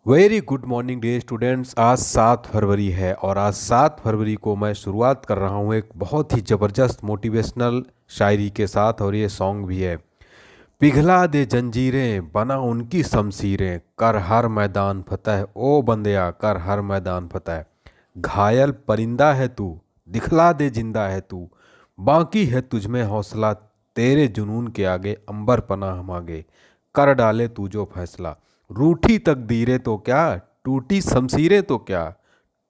Very good morning day students. आज 7 फरवरी है और आज 7 फरवरी को मैं शुरुआत कर रहा हूँ एक बहुत ही ज़बरदस्त मोटिवेशनल शायरी के साथ, और ये सॉन्ग भी है। पिघला दे जंजीरें बना उनकी शमशीरें, कर हर मैदान फतह ओ बंदया कर हर मैदान फतह। घायल परिंदा है तू, दिखला दे जिंदा है तू, बाकी है तुझमें हौसला, तेरे जुनून के आगे अंबर पनाह मांगे, कर डाले तू जो फैसला। रूठी तकदीरें तो क्या, टूटी शमशीरें तो क्या,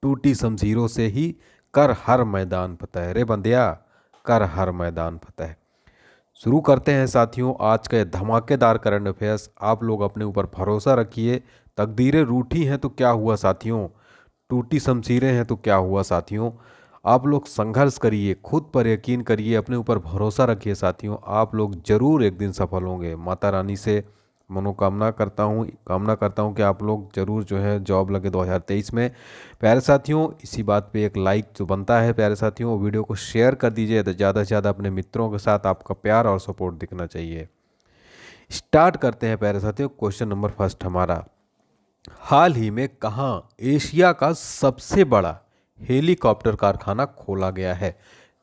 टूटी शमशीरों से ही कर हर मैदान फतह। रे बंदिया कर हर मैदान फतह। शुरू करते हैं साथियों आज का ये धमाकेदार करंट अफेयर्स। आप लोग अपने ऊपर भरोसा रखिए। तकदीरें रूठी हैं तो क्या हुआ साथियों, टूटी शमशीरें हैं तो क्या हुआ साथियों। आप लोग संघर्ष करिए, खुद पर यकीन करिए, अपने ऊपर भरोसा रखिए साथियों। आप लोग जरूर एक दिन सफल होंगे। माता रानी से कामना करता हूँ कि आप लोग जरूर जो है जॉब लगे 2023 में। प्यारे साथियों, इसी बात पे एक लाइक जो बनता है प्यारे साथियों, वीडियो को शेयर कर दीजिए तो ज़्यादा से ज़्यादा अपने मित्रों के साथ आपका प्यार और सपोर्ट दिखना चाहिए। स्टार्ट करते हैं प्यारे साथियों। क्वेश्चन नंबर फर्स्ट हमारा, हाल ही में कहाँ एशिया का सबसे बड़ा हेलीकॉप्टर कारखाना खोला गया है।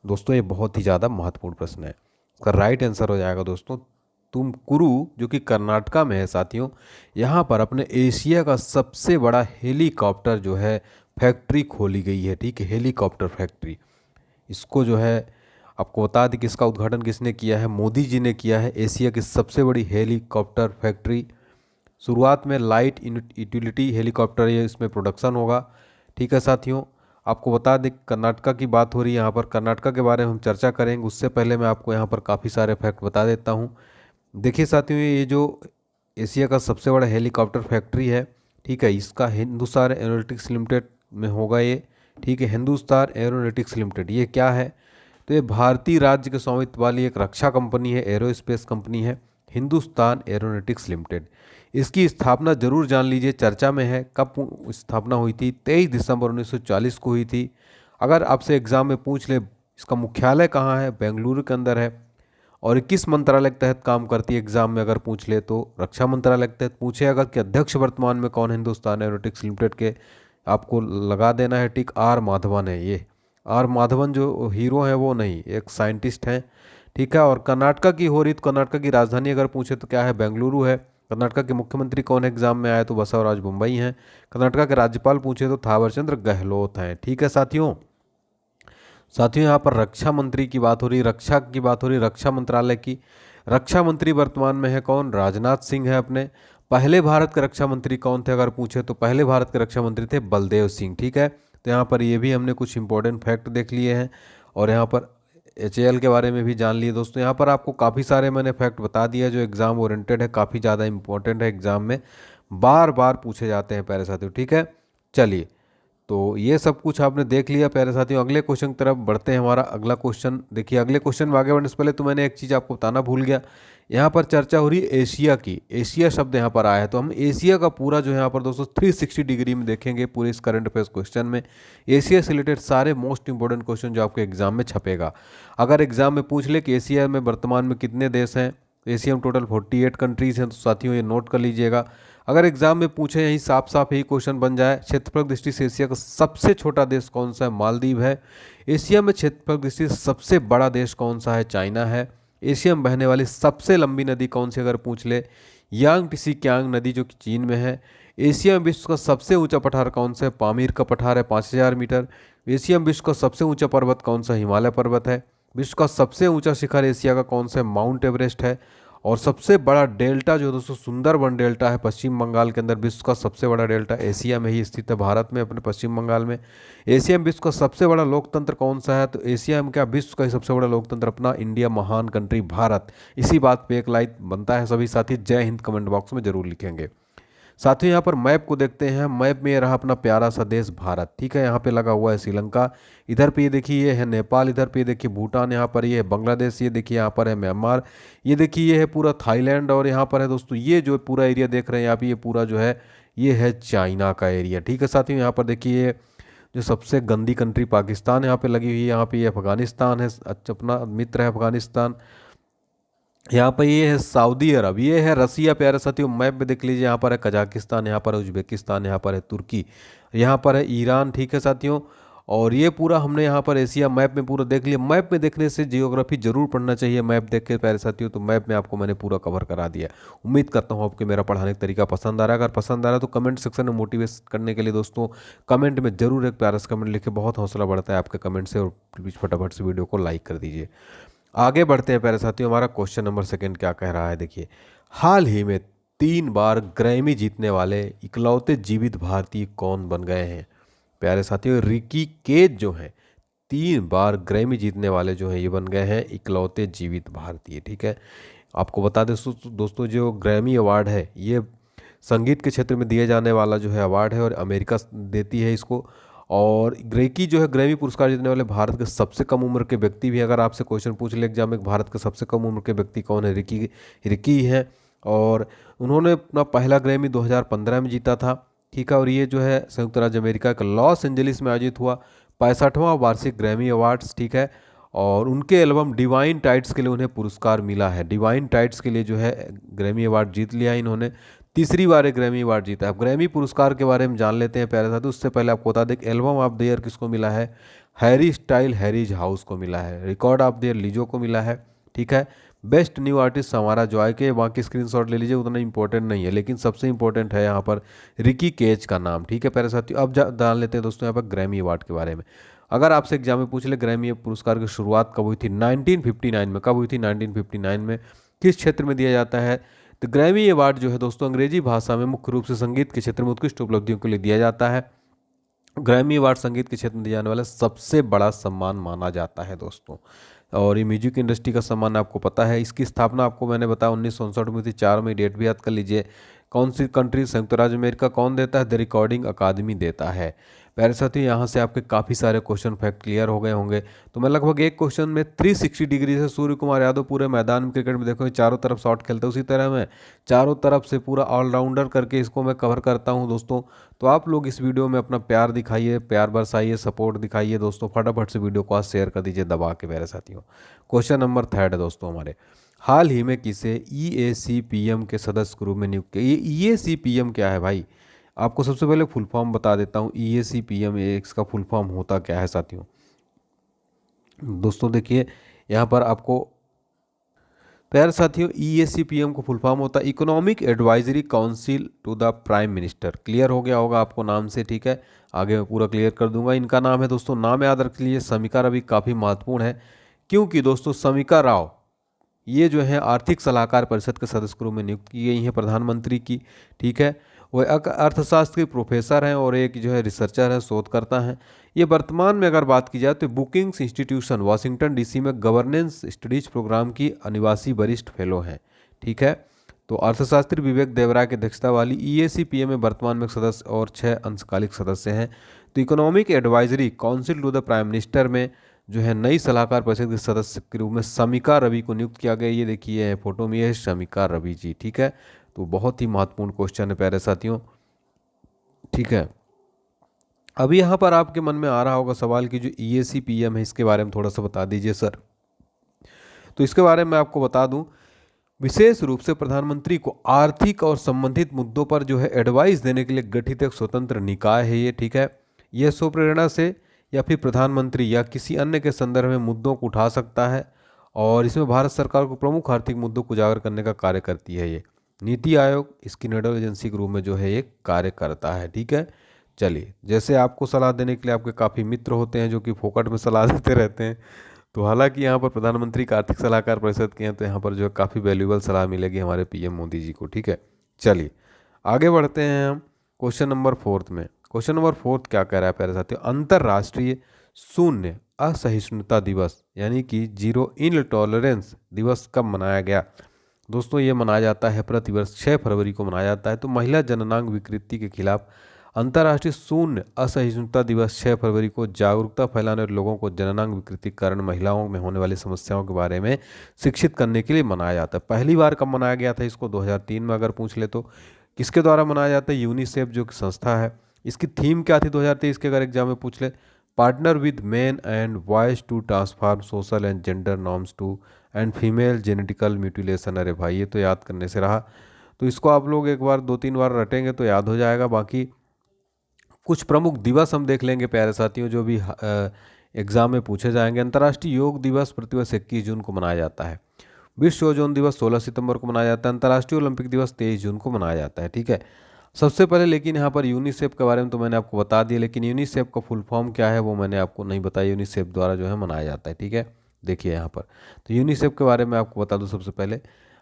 दोस्तों ये बहुत ही ज़्यादा महत्वपूर्ण प्रश्न है। इसका राइट आंसर हो जाएगा दोस्तों तुमकुरू, जो कि कर्नाटका में है साथियों। यहाँ पर अपने एशिया का सबसे बड़ा हेलीकॉप्टर जो है फैक्ट्री खोली गई है। ठीक है, हेलीकॉप्टर फैक्ट्री। इसको जो है आपको बता दें कि इसका उद्घाटन किसने किया है, मोदी जी ने किया है। एशिया की सबसे बड़ी हेलीकॉप्टर फैक्ट्री। शुरुआत में लाइट यूटिलिटी हेलीकॉप्टर ये इसमें प्रोडक्शन होगा। ठीक है साथियों, आपको बता दें कर्नाटका की बात हो रही है। यहाँ पर कर्नाटका के बारे में हम चर्चा करेंगे, उससे पहले मैं आपको यहाँ पर काफ़ी सारे फैक्ट बता देता हूँ। देखिए साथियों, ये जो एशिया का सबसे बड़ा हेलीकॉप्टर फैक्ट्री है, ठीक है, इसका हिंदुस्तान एरोनॉटिक्स लिमिटेड में होगा ये। ठीक है, हिंदुस्तान एरोनॉटिक्स लिमिटेड ये क्या है, तो ये भारतीय राज्य के स्वामित्व वाली एक रक्षा कंपनी है, एरोस्पेस कंपनी है, हिंदुस्तान एरोनॉटिक्स लिमिटेड। इसकी स्थापना जरूर जान लीजिए, चर्चा में है। कब स्थापना हुई थी, 23 दिसंबर 1940 को हुई थी। अगर आपसे एग्जाम में पूछ ले इसका मुख्यालय कहाँ है, बेंगलुरु के अंदर है। और किस मंत्रालय के तहत काम करती है, एग्जाम में अगर पूछ ले तो रक्षा मंत्रालय के तहत पूछे अगर कि अध्यक्ष वर्तमान में कौन है हिंदुस्तान एरोनॉटिक्स लिमिटेड के, आपको लगा देना है टिक, आर माधवन है ये। आर माधवन जो हीरो है वो नहीं, एक साइंटिस्ट हैं। ठीक है, और कर्नाटका की हो रही तो कर्नाटका की राजधानी अगर पूछे तो क्या है, बेंगलुरु है। कर्नाटका के मुख्यमंत्री कौन है, एग्जाम में आए तो बसवराज बोम्मई हैं। कर्नाटका के राज्यपाल पूछे तो थावरचंद्र गहलोत हैं। ठीक है साथियों, साथियों यहाँ पर रक्षा मंत्री की बात हो रही, रक्षा की बात हो रही, रक्षा मंत्रालय की। रक्षा मंत्री वर्तमान में है कौन, राजनाथ सिंह है अपने। पहले भारत के रक्षा मंत्री कौन थे अगर पूछे तो पहले भारत के रक्षा मंत्री थे बलदेव सिंह। ठीक है, तो यहाँ पर ये भी हमने कुछ इंपॉर्टेंट फैक्ट देख लिए हैं, और यहाँ पर HAL के बारे में भी जान लिए दोस्तों। यहाँ पर आपको काफ़ी सारे मैंने फैक्ट बता दिया जो एग्ज़ाम ओरिएंटेड है, काफ़ी ज़्यादा इंपॉर्टेंट है, एग्ज़ाम में बार बार पूछे जाते हैं प्यारे साथियों। ठीक है, चलिए, तो ये सब कुछ आपने देख लिया प्यारे साथियों। अगले क्वेश्चन की तरफ बढ़ते हैं। हमारा अगला क्वेश्चन देखिए, अगले क्वेश्चन में आगे बढ़ने से पहले तो मैंने एक चीज़ आपको बताना भूल गया। यहाँ पर चर्चा हो रही है एशिया की, एशिया शब्द यहाँ पर आया है, तो हम एशिया का पूरा जो है यहाँ पर दोस्तों 360 डिग्री में देखेंगे पूरे इस करंट अफेयर्स क्वेश्चन में। एशिया से रिलेटेड सारे मोस्ट इंपॉर्टेंट क्वेश्चन जो आपके एग्जाम में छपेगा। अगर एग्जाम में पूछ ले कि एशिया में वर्तमान में कितने देश हैं, एशिया में टोटल 48 कंट्रीज हैं, तो साथियों ये नोट कर लीजिएगा। अगर एग्जाम में पूछे यही साफ साफ यही क्वेश्चन बन जाए, क्षेत्रफल दृष्टि से एशिया का सबसे छोटा देश कौन सा है, मालदीव है। एशिया में क्षेत्रफल दृष्टि से सबसे बड़ा देश कौन सा है, चाइना है। एशिया में बहने वाली सबसे लंबी नदी कौन सी अगर पूछ ले, यांग टिसी क्यांग नदी जो कि चीन में है। एशिया में विश्व का सबसे ऊंचा पठार कौन सा है, पामीर का पठार है 5000 मीटर। एशिया में विश्व का सबसे ऊंचा पर्वत कौन सा, हिमालय पर्वत है। विश्व का सबसे ऊंचा शिखर एशिया का कौन सा है, माउंट एवरेस्ट है। और सबसे बड़ा डेल्टा जो दोस्तों सुंदरबन डेल्टा है पश्चिम बंगाल के अंदर, विश्व का सबसे बड़ा डेल्टा एशिया में ही स्थित है, भारत में अपने पश्चिम बंगाल में। एशिया में विश्व का सबसे बड़ा लोकतंत्र कौन सा है, तो एशिया में क्या विश्व का ही सबसे बड़ा लोकतंत्र अपना इंडिया, महान कंट्री भारत। इसी बात पे एक लाइक बनता है। सभी साथी जय हिंद कमेंट बॉक्स में जरूर लिखेंगे। साथियों यहाँ पर मैप को देखते हैं। मैप में ये रहा अपना प्यारा सा देश भारत। ठीक है, यहाँ पे लगा हुआ है श्रीलंका, इधर पे ये देखिए ये है नेपाल, इधर पे ये देखिए भूटान, यहाँ पर ये है बांग्लादेश, ये देखिए यहाँ पर है म्यांमार, ये देखिए ये है पूरा थाईलैंड, और यहाँ पर है दोस्तों ये जो पूरा एरिया देख रहे हैं यहाँ पे, ये पूरा जो है ये है चाइना का एरिया। ठीक है साथियों, यहाँ पर देखिए ये जो सबसे गंदी कंट्री पाकिस्तान यहाँ पे लगी हुई है, यहाँ पे ये अफगानिस्तान है, अच्छा अपना मित्र है अफगानिस्तान। यहाँ पर ये है सऊदी अरब, ये है रसिया। प्यारे साथियों मैप में देख लीजिए, यहाँ पर है कजाकिस्तान, यहाँ पर है उज्बेकिस्तान, यहाँ पर है तुर्की, यहाँ पर है ईरान। ठीक है साथियों, और ये पूरा हमने यहाँ पर एशिया मैप में पूरा देख लिया। मैप में देखने से जियोग्राफी जरूर पढ़ना चाहिए, मैप देख के प्यारे साथियों। तो मैप में आपको मैंने पूरा कवर करा दिया। उम्मीद करता हूँ आपको मेरा पढ़ाने का तरीका पसंद आ रहा है। अगर पसंद आ रहा है तो कमेंट सेक्शन में मोटिवेट करने के लिए दोस्तों कमेंट में जरूर एक प्यारा सा कमेंट लिखे, बहुत हौसला बढ़ता है आपके कमेंट से। और प्लीज फटाफट से वीडियो को लाइक कर दीजिए। आगे बढ़ते हैं प्यारे साथियों, हमारा क्वेश्चन नंबर सेकंड क्या कह रहा है, देखिए। हाल ही में 3 बार ग्रैमी जीतने वाले इकलौते जीवित भारतीय कौन बन गए हैं? प्यारे साथियों रिकी केज जो हैं 3 बार ग्रैमी जीतने वाले जो हैं ये बन गए हैं इकलौते जीवित भारतीय। ठीक है, आपको बता दें दोस्तों जो ग्रैमी अवार्ड है ये संगीत के क्षेत्र में दिए जाने वाला जो है अवार्ड है, और अमेरिका देती है इसको। और ग्रेकी जो है ग्रैमी पुरस्कार जीतने वाले भारत के सबसे कम उम्र के व्यक्ति भी, अगर आपसे क्वेश्चन पूछ ले एग्जाम में भारत के सबसे कम उम्र के व्यक्ति कौन है, रिकी रिकी ही हैं। और उन्होंने अपना पहला ग्रैमी 2015 में जीता था। ठीक है, और ये जो है संयुक्त राज्य अमेरिका के लॉस एंजलिस में आयोजित हुआ 65वां वार्षिक ग्रैमी अवार्ड्स। ठीक है, और उनके एल्बम डिवाइन टाइट्स के लिए उन्हें पुरस्कार मिला है। डिवाइन टाइट्स के लिए जो है ग्रैमी अवार्ड जीत लिया इन्होंने, तीसरी बार एक ग्रैमी अवार्ड जीता है। अब ग्रैमी पुरस्कार के बारे में जान लेते हैं प्यारे साथी। उससे पहले आपको बता दें कि एल्बम ऑफ द ईयर किसको मिला है, हैरी स्टाइल हैरीज हाउस को मिला है। रिकॉर्ड ऑफ द ईयर लीजो को मिला है। ठीक है, बेस्ट न्यू आर्टिस्ट हमारा जॉय के, बाकी स्क्रीनशॉट ले लीजिए, उतना इंपॉर्टेंट नहीं है, लेकिन सबसे इंपॉर्टेंट है यहाँ पर रिकी केज का नाम। ठीक है प्यारे साथियों, अब जान लेते हैं दोस्तों यहाँ पर ग्रैमी अवार्ड के बारे में। अगर आपसे एग्जाम में पूछ ले ग्रैमी पुरस्कार की शुरुआत कब हुई थी, 1959 में। कब हुई थी? 1959 में। किस क्षेत्र में दिया जाता है? तो ग्रैमी अवार्ड जो है दोस्तों अंग्रेजी भाषा में मुख्य रूप से संगीत के क्षेत्र में उत्कृष्ट उपलब्धियों के लिए दिया जाता है। ग्रैमी अवार्ड संगीत के क्षेत्र में दिया जाने वाला सबसे बड़ा सम्मान माना जाता है दोस्तों, और ये म्यूजिक इंडस्ट्री का सम्मान आपको पता है। इसकी स्थापना आपको मैंने बताया 1959 में थी। 4 में डेट भी याद कर लीजिए। कौन सी कंट्री? संयुक्त राज्य अमेरिका। कौन देता है? द रिकॉर्डिंग अकादमी देता है। प्यारे साथियों यहाँ से आपके काफ़ी सारे क्वेश्चन फैक्ट क्लियर हो गए होंगे। तो मैं लगभग एक क्वेश्चन में 360 डिग्री से सूर्य कुमार यादव पूरे मैदान में क्रिकेट में देखो चारों तरफ शॉट खेलते हैं, उसी तरह मैं चारों तरफ से पूरा ऑलराउंडर करके इसको मैं कवर करता हूँ दोस्तों। तो आप लोग इस वीडियो में अपना प्यार दिखाइए, प्यार बरसाइए, सपोर्ट दिखाइए दोस्तों। फटाफट से वीडियो को आज शेयर कर दीजिए दबा के प्यारे साथियों। क्वेश्चन नंबर थर्ड है दोस्तों हमारे, हाल ही में किसे EACPM के सदस्य के रूप में नियुक्त किया? ये EACPM क्या है भाई? आपको सबसे पहले फुल फॉर्म बता देता हूँ। EACPM इसका फुल फॉर्म होता क्या है साथियों? दोस्तों देखिए यहाँ पर आपको, प्यारे साथियों EACPM को फुल फॉर्म होता है economic advisory council to the prime minister. Clear हो गया होगा आपको नाम से। ठीक है, आगे मैं पूरा क्लियर कर दूंगा। इनका नाम है दोस्तों, नाम याद रख लीजिए, समीका रवि। काफ़ी महत्वपूर्ण है क्योंकि दोस्तों समीका राव ये जो है आर्थिक सलाहकार परिषद के सदस्य के रूप में नियुक्त की गई हैं प्रधानमंत्री की। ठीक है, वह अर्थशास्त्र के प्रोफेसर हैं और एक जो है रिसर्चर है, शोधकर्ता हैं। ये वर्तमान में अगर बात की जाए तो बुकिंग्स इंस्टीट्यूशन वाशिंगटन DC में गवर्नेंस स्टडीज प्रोग्राम की अनिवासी वरिष्ठ फेलो हैं। ठीक है, तो अर्थशास्त्री विवेक देवरा की अध्यक्षता वाली EACPM में वर्तमान में सदस्य और 6 अंशकालिक सदस्य हैं। तो economic advisory council to the prime minister में जो है नई सलाहकार परिषद के सदस्य के रूप में समीका रवि को नियुक्त किया गया। ये देखिए फोटो में, ये है समीका रवि जी। ठीक है, तो बहुत ही महत्वपूर्ण क्वेश्चन है प्यारे साथियों। ठीक है, अभी यहाँ पर आपके मन में आ रहा होगा सवाल कि जो EACPM है इसके बारे में थोड़ा सा बता दीजिए सर। तो इसके बारे में मैं आपको बता दूं, विशेष रूप से प्रधानमंत्री को आर्थिक और संबंधित मुद्दों पर जो है एडवाइस देने के लिए गठित एक स्वतंत्र निकाय है ये। ठीक है, यह स्वप्रेरणा से या फिर प्रधानमंत्री या किसी अन्य के संदर्भ में मुद्दों को उठा सकता है, और इसमें भारत सरकार को प्रमुख आर्थिक मुद्दों को उजागर करने का कार्य करती है ये। नीति आयोग इसकी नोडल एजेंसी के रूप में जो है ये कार्य करता है। ठीक है, चलिए, जैसे आपको सलाह देने के लिए आपके काफ़ी मित्र होते हैं जो कि फोकट में सलाह देते रहते हैं, तो हालांकि यहाँ पर प्रधानमंत्री का आर्थिक सलाहकार परिषद के हैं, तो यहाँ पर जो है काफ़ी वैल्यूबल सलाह मिलेगी हमारे PM मोदी जी को। ठीक है, चलिए आगे बढ़ते हैं हम क्वेश्चन नंबर फोर्थ में। क्वेश्चन नंबर फोर्थ क्या कह रहा है प्यारे साथियों, अंतर्राष्ट्रीय शून्य असहिष्णुता दिवस यानी कि जीरो इनटॉलरेंस दिवस कब मनाया गया? दोस्तों ये मनाया जाता है प्रतिवर्ष 6 फरवरी को मनाया जाता है। तो महिला जननांग विकृति के खिलाफ अंतर्राष्ट्रीय शून्य असहिष्णुता दिवस 6 फरवरी को जागरूकता फैलाने और लोगों को जननांग विकृति के कारण महिलाओं में होने वाली समस्याओं के बारे में शिक्षित करने के लिए मनाया जाता है। पहली बार कब मनाया गया था इसको? 2003 में अगर पूछ ले तो। किसके द्वारा मनाया जाता है? यूनिसेफ जो कि संस्था है। इसकी थीम क्या थी 2023 के अगर एग्जाम में पूछ ले? Partner with men and voice to transform social and gender norms to end female genetical mutilation. अरे भाई ये तो याद करने से रहा, तो इसको आप लोग एक बार 2-3 बार रटेंगे तो याद हो जाएगा। बाकी कुछ प्रमुख दिवस हम देख लेंगे प्यारे साथियों, जो भी एग्जाम में पूछे जाएंगे। अंतर्राष्ट्रीय योग दिवस प्रतिवर्ष 21 जून को मनाया जाता है। विश्व ओजोन दिवस 16 सितंबर को मनाया जाता है। अंतर्राष्ट्रीय ओलंपिक दिवस 23 जून को मनाया जाता है। ठीक है, सबसे पहले लेकिन यहाँ पर यूनिसेफ के बारे में तो मैंने आपको बता दिया, लेकिन यूनिसेफ का फुल फॉर्म क्या है वो मैंने आपको नहीं बताया। यूनिसेफ द्वारा जो है मनाया जाता है। ठीक है, देखिए यहाँ पर तो यूनिसेफ के बारे में आपको बता दूं सबसे पहले,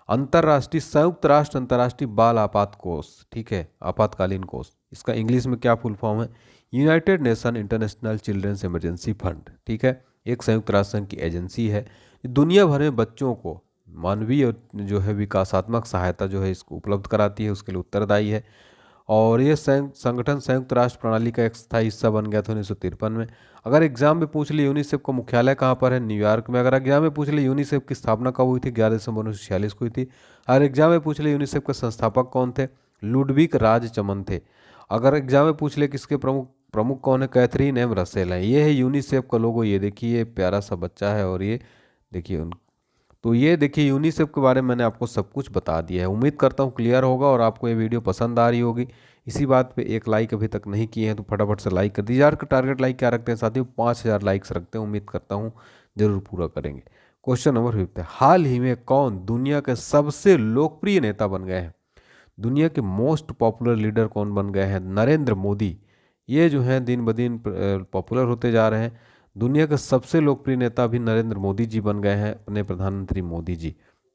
अंतर्राष्ट्रीय संयुक्त राष्ट्र अंतर्राष्ट्रीय बाल आपात कोष। ठीक है, आपातकालीन कोष, इसका इंग्लिश में क्या फुल फॉर्म है, united nation international children's emergency fund. ठीक है, एक संयुक्त राष्ट्र संघ की एजेंसी है, दुनिया भर में बच्चों को मानवीय जो है विकासात्मक सहायता जो है इसको उपलब्ध कराती है, उसके लिए उत्तरदायी है। और ये संगठन संयुक्त राष्ट्र प्रणाली का एक स्थायी हिस्सा बन गया था 1953 में। अगर एग्जाम में पूछ ले यूनिसेफ का मुख्यालय कहाँ पर है, न्यूयॉर्क में। अगर एग्जाम में पूछ ले यूनिसेफ की स्थापना कब हुई थी, 11 दिसंबर 1946 को हुई थी। अगर एग्जाम में पूछ ले यूनिसेफ के संस्थापक कौन थे, लुडविक राज चमन थे। अगर एग्जाम में पूछ ले किसके प्रमुख प्रमुख कौन है, कैथरीन एम रसेल हैं। ये है यूनिसेफ का लोगो, ये देखिए ये प्यारा सा बच्चा है और ये देखिए उन, तो ये देखिए यूनिसेफ के बारे में मैंने आपको सब कुछ बता दिया है। उम्मीद करता हूँ क्लियर होगा और आपको ये वीडियो पसंद आ रही होगी। इसी बात पे एक लाइक अभी तक नहीं किए हैं तो फटाफट से लाइक कर दीजिए। यार टारगेट लाइक क्या रखते हैं साथियों, 5000 लाइक्स रखते हैं। उम्मीद करता हूँ जरूर पूरा करेंगे। क्वेश्चन नंबर 5 है, हाल ही में कौन दुनिया के सबसे लोकप्रिय नेता बन गए हैं। दुनिया के मोस्ट पॉपुलर लीडर कौन बन गए हैं, नरेंद्र मोदी। ये जो है दिन ब दिन पॉपुलर होते जा रहे हैं। दुनिया के सबसे लोकप्रिय नेता भी नरेंद्र मोदी जी बन गए हैं, अपने प्रधानमंत्री मोदी जी।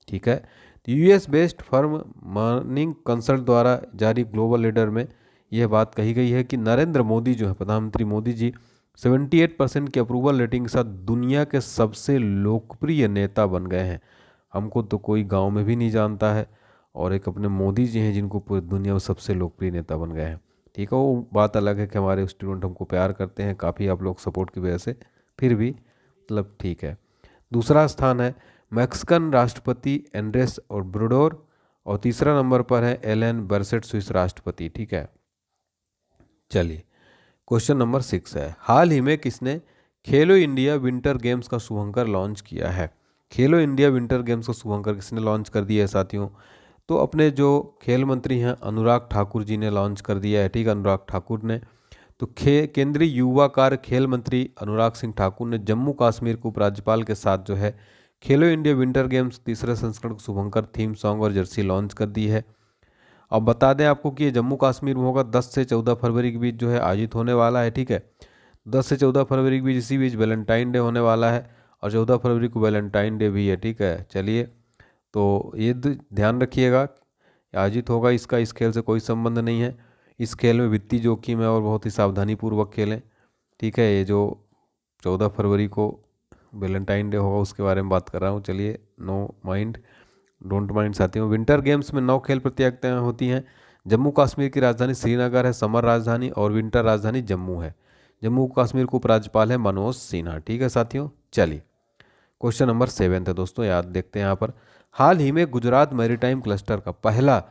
ठीक है, तो US based firm morning consult द्वारा जारी ग्लोबल लीडर में यह बात कही गई है कि नरेंद्र मोदी जो है प्रधानमंत्री मोदी जी 78% की अप्रूवल रेटिंग के साथ दुनिया के सबसे लोकप्रिय नेता बन गए हैं। हमको तो कोई गांव में भी नहीं जानता है, और एक अपने मोदी जी हैं जिनको पूरी दुनिया में सबसे लोकप्रिय नेता बन गए हैं। ठीक है, वो बात अलग है कि हमारे स्टूडेंट हमको प्यार करते हैं काफ़ी, आप लोग सपोर्ट की वजह से, फिर भी मतलब ठीक है। दूसरा स्थान है मैक्सिकन राष्ट्रपति एंड्रेस और ब्रूडोर, और तीसरा नंबर पर है एलन बर्सेट स्विस राष्ट्रपति। ठीक है, चलिए क्वेश्चन नंबर 6 है, हाल ही में किसने खेलो इंडिया विंटर गेम्स का शुभंकर लॉन्च किया है। खेलो इंडिया विंटर गेम्स का शुभंकर किसने लॉन्च कर दिया है साथियों, तो अपने जो खेल मंत्री हैं अनुराग ठाकुर जी ने लॉन्च कर दिया है। ठीक है, अनुराग ठाकुर ने, तो केंद्रीय युवा कार्य खेल मंत्री अनुराग सिंह ठाकुर ने जम्मू कश्मीर को उपराज्यपाल के साथ जो है खेलो इंडिया विंटर गेम्स तीसरे संस्करण को शुभंकर थीम सॉन्ग और जर्सी लॉन्च कर दी है। अब बता दें आपको कि ये जम्मू कश्मीर में होगा, 10 से 14 फरवरी के बीच जो है आयोजित होने वाला है। ठीक है, 10 से 14 फरवरी के बीच, इसी बीच वैलेंटाइन डे होने वाला है और 14 फरवरी को वैलेंटाइन डे भी है। ठीक है, चलिए तो ये ध्यान रखिएगा, आयोजित होगा, इसका इस खेल से कोई संबंध नहीं है। इस खेल में वित्तीय जोखिम है और बहुत ही सावधानीपूर्वक खेलें। ठीक है, ये जो 14 फरवरी को वैलेंटाइन डे होगा उसके बारे में बात कर रहा हूँ। चलिए नो माइंड, डोंट माइंड साथियों। विंटर गेम्स में 9 खेल प्रतियोगिताएं होती हैं। जम्मू कश्मीर की राजधानी श्रीनगर है, समर राजधानी, और विंटर राजधानी जम्मू है। जम्मू कश्मीर को उपराज्यपाल है मनोज सिन्हा। ठीक है साथियों, चलिए क्वेश्चन नंबर 7 है दोस्तों, याद देखते हैं यहाँ पर, हाल ही में गुजरात मैरीटाइम क्लस्टर का पहला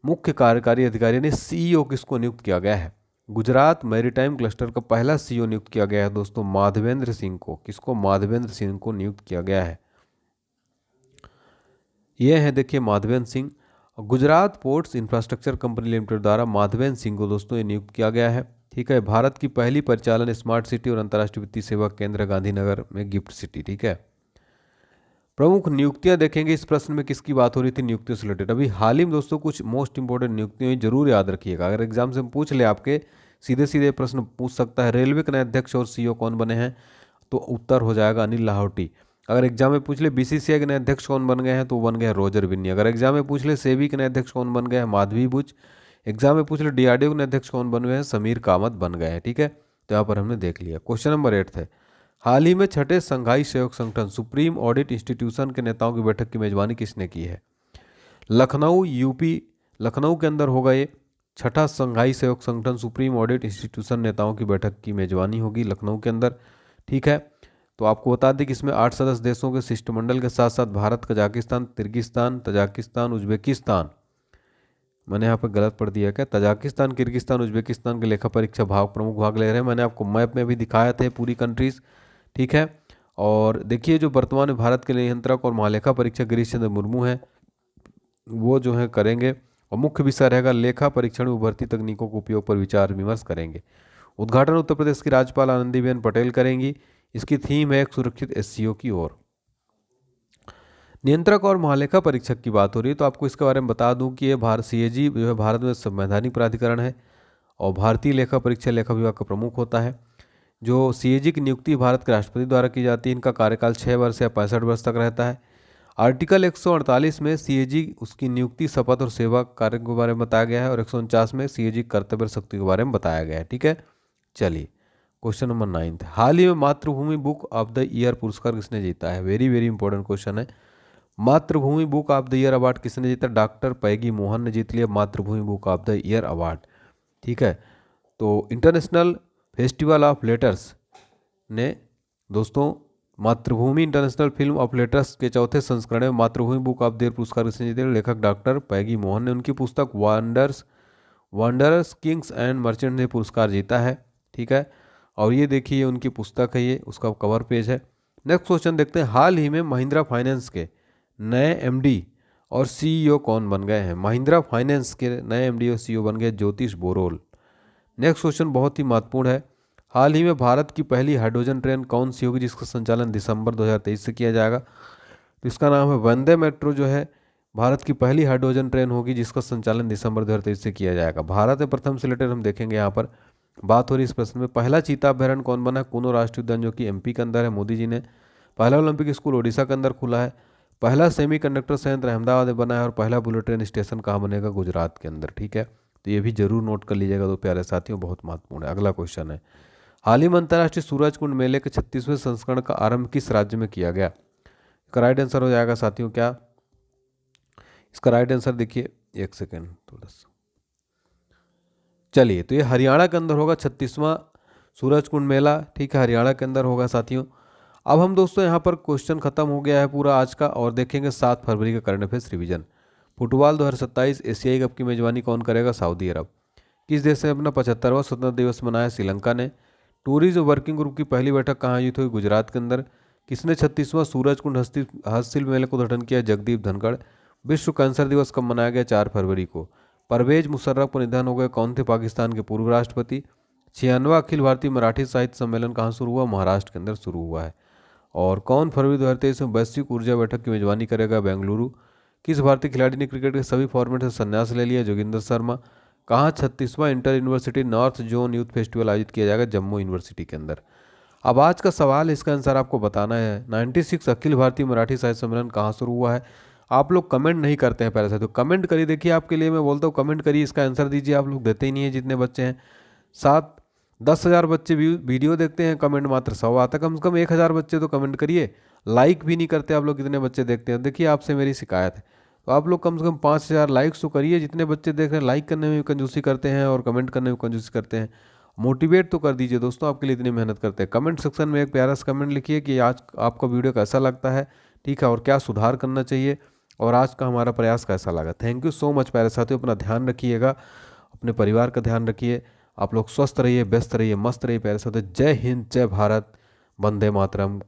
मुख्य कार्यकारी अधिकारी यानी सीईओ किसको नियुक्त किया गया है। गुजरात मैरीटाइम क्लस्टर का पहला सीईओ नियुक्त किया गया है दोस्तों माधवेंद्र सिंह को। किसको, माधवेंद्र सिंह को नियुक्त किया गया है। यह है देखिए Madhavendra Singh. Gujarat ports infrastructure company limited द्वारा माधवेंद्र सिंह को दोस्तों ये नियुक्त किया गया है। ठीक है, भारत की पहली परिचालन स्मार्ट सिटी और अंतर्राष्ट्रीय वित्तीय सेवा केंद्र गांधीनगर में गिफ्ट सिटी। ठीक है, प्रमुख नियुक्तियां देखेंगे। इस प्रश्न में किसकी बात हो रही थी, नियुक्तियों से रिलेटेड। अभी हाल ही में दोस्तों कुछ मोस्ट इंपोर्टेंट नियुक्तियां जरूर याद रखिएगा, अगर एग्जाम से पूछ ले आपके सीधे सीधे प्रश्न पूछ सकता है। रेलवे के नए अध्यक्ष और सीईओ कौन बने हैं, तो उत्तर हो जाएगा अनिल लाहौटी। अगर एग्जाम में पूछ ले बीसीसीआई के नए अध्यक्ष कौन बन गए हैं, तो बन गए हैं रोजर बिन्नी। अगर एग्जाम में पूछ ले सेबी के नए अध्यक्ष कौन बन गए हैं, माधवी बुच। एग्जाम में पूछ ले डीआरडीओ के नए अध्यक्ष कौन बन गए हैं, समीर कामत बन गए हैं। ठीक है, तो यहाँ पर हमने देख लिया। क्वेश्चन नंबर 8 है, हाल ही में छठे संघाई सहयोग संगठन सुप्रीम ऑडिट इंस्टीट्यूशन के नेताओं की बैठक की मेजबानी किसने की है। लखनऊ यूपी, लखनऊ के अंदर होगा ये छठा संघाई सहयोग संगठन सुप्रीम ऑडिट इंस्टीट्यूशन नेताओं की बैठक की मेजबानी होगी लखनऊ के अंदर। ठीक है, तो आपको बता दें कि इसमें 8 सदस्य देशों के शिष्टमंडल के साथ साथ Bharat, Kazakhstan, Kyrgyzstan, Tajikistan, Uzbekistan मैंने यहाँ पर गलत पढ़ दिया क्या? तजाकिस्तान, किर्गिस्तान, उज्बेकिस्तान के लेखा परीक्षा प्रमुख भाग ले रहे हैं। मैंने आपको मैप में भी दिखाया थे पूरी कंट्रीज, ठीक है। और देखिए जो वर्तमान में भारत के नियंत्रक और महालेखा परीक्षक गिरीश चंद्र मुर्मू हैं, वो जो है करेंगे। और मुख्य विषय रहेगा लेखा परीक्षण में उभरती तकनीकों के उपयोग पर विचार विमर्श करेंगे। उद्घाटन उत्तर प्रदेश की राज्यपाल आनंदीबेन पटेल करेंगी। इसकी थीम है एक सुरक्षित एससीओ की ओर। नियंत्रक और महालेखा परीक्षक की बात हो रही है तो आपको इसके बारे में बता दूं कि ये भारत सीएजी जो है भारत में संवैधानिक प्राधिकरण है और भारतीय लेखा परीक्षा लेखा विभाग का प्रमुख होता है। जो सीएजी की नियुक्ति भारत के राष्ट्रपति द्वारा की जाती है। इनका कार्यकाल 6 वर्ष या 65 वर्ष तक रहता है। आर्टिकल 148 में सीएजी उसकी नियुक्ति, शपथ और सेवा कार्य के बारे में बताया गया है और 149 में सीएजी कर्तव्य शक्ति के बारे में बताया गया है, ठीक है। चलिए क्वेश्चन नंबर 9, हाल ही में मातृभूमि बुक ऑफ द ईयर पुरस्कार किसने जीता है? वेरी वेरी इंपॉर्टेंट क्वेश्चन है। मातृभूमि book of the year award किसने जीता? डॉक्टर पैगी मोहन ने जीत लिया मातृभूमि book of the year award, ठीक है। तो इंटरनेशनल फेस्टिवल ऑफ लेटर्स ने दोस्तों मातृभूमि इंटरनेशनल फिल्म ऑफ लेटर्स के चौथे संस्करण में मातृभूमि बुक ऑफ द ईयर पुरस्कार किसने जीते? लेखक डॉक्टर पैगी मोहन ने। उनकी पुस्तक वंडर्स किंग्स एंड मर्चेंट ने पुरस्कार जीता है, ठीक है। और ये देखिए उनकी पुस्तक है, ये उसका कवर पेज है। नेक्स्ट क्वेश्चन देखते हैं, हाल ही में महिंद्रा फाइनेंस के नए एमडी और सीईओ कौन बन गए हैं? महिंद्रा फाइनेंस के नए एमडी और सीईओ बन गए ज्योतिष बोरोल। नेक्स्ट क्वेश्चन बहुत ही महत्वपूर्ण है, हाल ही में भारत की पहली हाइड्रोजन ट्रेन कौन सी होगी जिसका संचालन दिसंबर 2023 से किया जाएगा? तो इसका नाम है वंदे मेट्रो, जो है भारत की पहली हाइड्रोजन ट्रेन होगी जिसका संचालन दिसंबर 2023 से किया जाएगा। भारत में प्रथम से रिलेटेड हम देखेंगे, यहाँ पर बात हो रही है इस प्रश्न में। पहला चीता अभ्यारण्य कौन बना? कूनो राष्ट्रीय उद्यान जो कि एमपी के अंदर है, मोदी जी ने। पहला ओलंपिक स्कूल ओडिशा के अंदर खुला है। पहला सेमीकंडक्टर संयंत्र अहमदाबाद में बना है और पहला बुलेट ट्रेन स्टेशन कहाँ बनेगा? गुजरात के अंदर, ठीक है। तो ये भी जरूर नोट कर लीजिएगा तो प्यारे साथियों, बहुत महत्वपूर्ण है। अगला क्वेश्चन है, हाल ही में अंतर्राष्ट्रीय सूरजकुंड मेले के 36वें संस्करण का आरंभ किस राज्य में किया गया? इसका राइट आंसर हो जाएगा साथियों क्या? इसका राइट आंसर देखिए, एक सेकेंड थोड़ा सा, चलिए, तो ये हरियाणा के अंदर होगा 36वां सूरजकुंड मेला, ठीक है, हरियाणा के अंदर होगा साथियों। अब हम दोस्तों यहाँ पर क्वेश्चन खत्म हो गया है पूरा आज का, और देखेंगे 7 फरवरी का करंट अफेयर्स रिवीजन। फुटबॉल 2027 एशियाई कप की मेजबानी कौन करेगा? सऊदी अरब। किस देश ने अपना 75वां स्वतंत्रता दिवस मनाया? श्रीलंका ने। टूरिज्म वर्किंग ग्रुप की पहली बैठक कहाँ आयोजित हुई? गुजरात के अंदर। किसने 36वां सूरजकुंड हस्तशिल्प मेले को उद्घाटन किया? जगदीप धनखड़। विश्व कैंसर दिवस कब मनाया गया? 4 फरवरी को। परवेज मुशर्रफ को निधन हो गए, कौन थे पाकिस्तान के पूर्व राष्ट्रपति? 96वां अखिल भारतीय मराठी साहित्य सम्मेलन कहाँ शुरू हुआ? महाराष्ट्र के अंदर शुरू हुआ है। और कौन फरवरी 2023 में वैश्विक ऊर्जा बैठक की मेजबानी करेगा? बेंगलुरु। किस भारतीय खिलाड़ी ने क्रिकेट के सभी फॉर्मेट से संन्यास ले लिया? जोगिंदर शर्मा। कहाँ 36वां inter university north zone youth festival आयोजित किया जाएगा? जम्मू यूनिवर्सिटी के अंदर। अब आज का सवाल, इसका आंसर आपको बताना है। 96 अखिल भारतीय मराठी साहित्य सम्मेलन कहाँ शुरू हुआ है? आप लोग कमेंट नहीं करते हैं पहले से, तो कमेंट करिए। देखिए आपके लिए मैं बोलता हूँ कमेंट करिए, इसका आंसर दीजिए। आप लोग देते ही नहीं है, जितने बच्चे हैं 7-10 हज़ार बच्चे वीडियो देखते हैं, कमेंट मात्र 100 आता है। कम से कम 1000 बच्चे तो कमेंट करिए। लाइक भी नहीं करते आप लोग, कितने बच्चे देखते हैं। देखिए आपसे मेरी शिकायत है, तो आप लोग कम से कम 5000 लाइक्स तो करिए। जितने बच्चे देख रहे हैं लाइक करने में भी कंजूसी करते हैं और कमेंट करने में कंजूसी करते हैं, मोटिवेट तो कर दीजिए दोस्तों, आपके लिए इतनी मेहनत करते हैं। कमेंट सेक्शन में एक प्यारा सा कमेंट लिखिए कि आज आपका वीडियो कैसा लगता है, ठीक है, और क्या सुधार करना चाहिए, और आज का हमारा प्रयास कैसा लगा। थैंक यू सो मच प्यारे साथियों, अपना ध्यान रखिएगा, अपने परिवार का ध्यान रखिए। आप लोग स्वस्थ रहिए, व्यस्त रहिए, मस्त रहिए प्यारे साथियों। जय हिंद, जय भारत, वंदे मातरम।